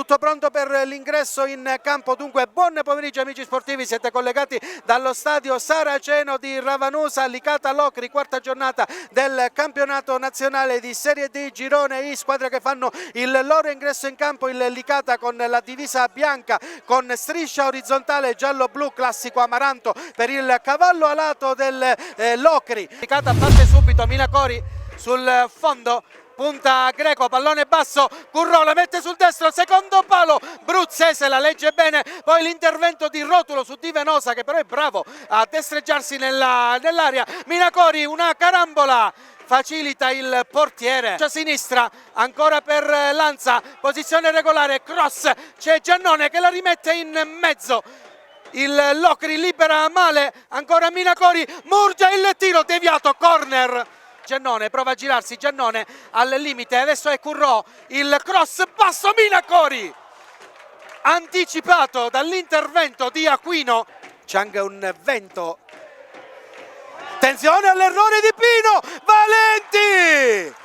Tutto pronto per l'ingresso in campo, dunque buon pomeriggio amici sportivi, siete collegati dallo stadio Saraceno di Ravanusa, Licata Locri, quarta giornata del campionato nazionale di Serie D, girone I, squadre che fanno il loro ingresso in campo, il Licata con la divisa bianca con striscia orizzontale giallo-blu classico amaranto per il cavallo alato del Locri. Licata parte subito, Minacori sul fondo, punta Greco, pallone basso, Currò la mette sul destro, secondo palo, Bruzzese la legge bene, poi l'intervento di Rotulo su Di Venosa che però è bravo a destreggiarsi nell'area, Minacori una carambola, facilita il portiere, a sinistra ancora per Lanza, posizione regolare, cross, c'è Giannone che la rimette in mezzo. Il Locri libera male, ancora Minacori, Murgia il tiro deviato, corner. Giannone prova a girarsi, Giannone al limite, adesso è Currò, il cross basso, Minacori anticipato dall'intervento di Aquino, c'è anche un vento, attenzione all'errore di Pino, Valenti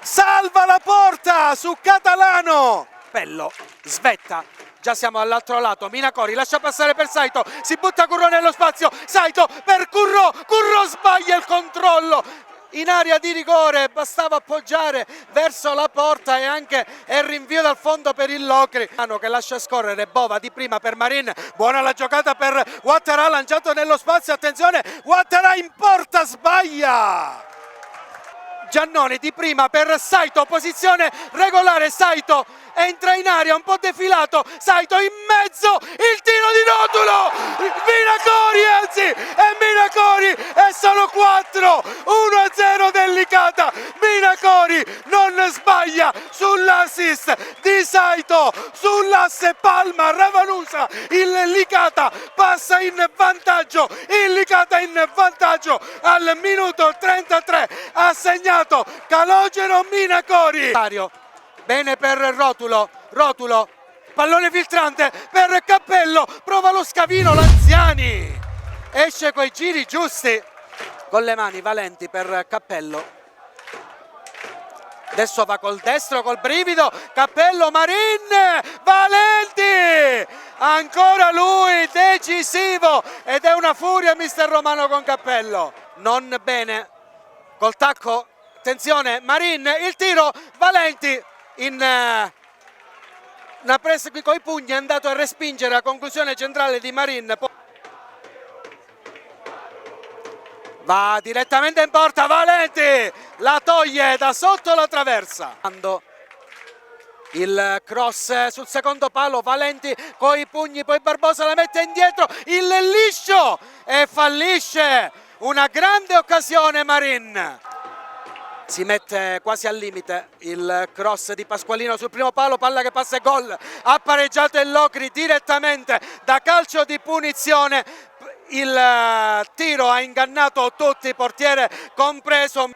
salva la porta su Catalano, Bello svetta, già siamo all'altro lato, Minacori lascia passare per Saito, si butta Currò nello spazio, Saito per Currò, Currò sbaglia il controllo in area di rigore, bastava appoggiare verso la porta e anche il rinvio dal fondo per il Locri che lascia scorrere Bova di prima per Marin, buona la giocata per Ouattara, lanciato nello spazio, attenzione Ouattara in porta, sbaglia Giannone di prima per Saito, posizione regolare, Saito entra in aria un po' defilato, Saito in mezzo, il tiro di Rotulo, Minacori anzi, e Minacori e sono 4, 1-0 del Licata, Minacori non sbaglia sull'assist di Saito, sull'asse Palma Ravanusa, il Licata passa in vantaggio, il Licata in vantaggio al minuto 33, ha segnato Calogero Minacori. Bene per Rotulo, Rotulo, pallone filtrante per Cappello, prova lo scavino Lanziani, esce coi giri giusti, con le mani Valenti per Cappello, adesso va col destro, col brivido, Cappello, Marin, Valenti, ancora lui, decisivo, ed è una furia mister Romano con Cappello, non bene, col tacco, attenzione, Marin, il tiro, Valenti, in una presa qui con i pugni è andato a respingere la conclusione centrale di Marin, va direttamente in porta, Valenti la toglie da sotto la traversa, il cross sul secondo palo, Valenti con i pugni, poi Barbosa la mette indietro, il liscio e fallisce, una grande occasione Marin. Si mette quasi al limite il cross di Pasqualino sul primo palo, palla che passa e gol, ha pareggiato il Locri direttamente da calcio di punizione, il tiro ha ingannato tutti, portiere compreso.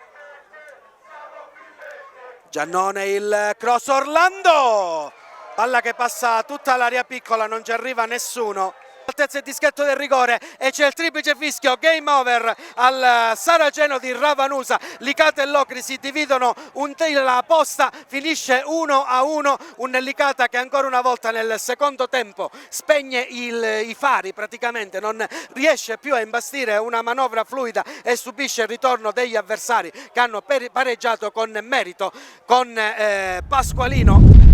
Giannone il cross, Orlando, palla che passa tutta l'area piccola, non ci arriva nessuno. Altezza e dischetto del rigore e c'è il triplice fischio, game over al Saraceno di Ravanusa, Licata e Locri si dividono la posta, finisce 1-1, un Licata che ancora una volta nel secondo tempo spegne i fari praticamente, non riesce più a imbastire una manovra fluida e subisce il ritorno degli avversari che hanno pareggiato con merito con Pasqualino.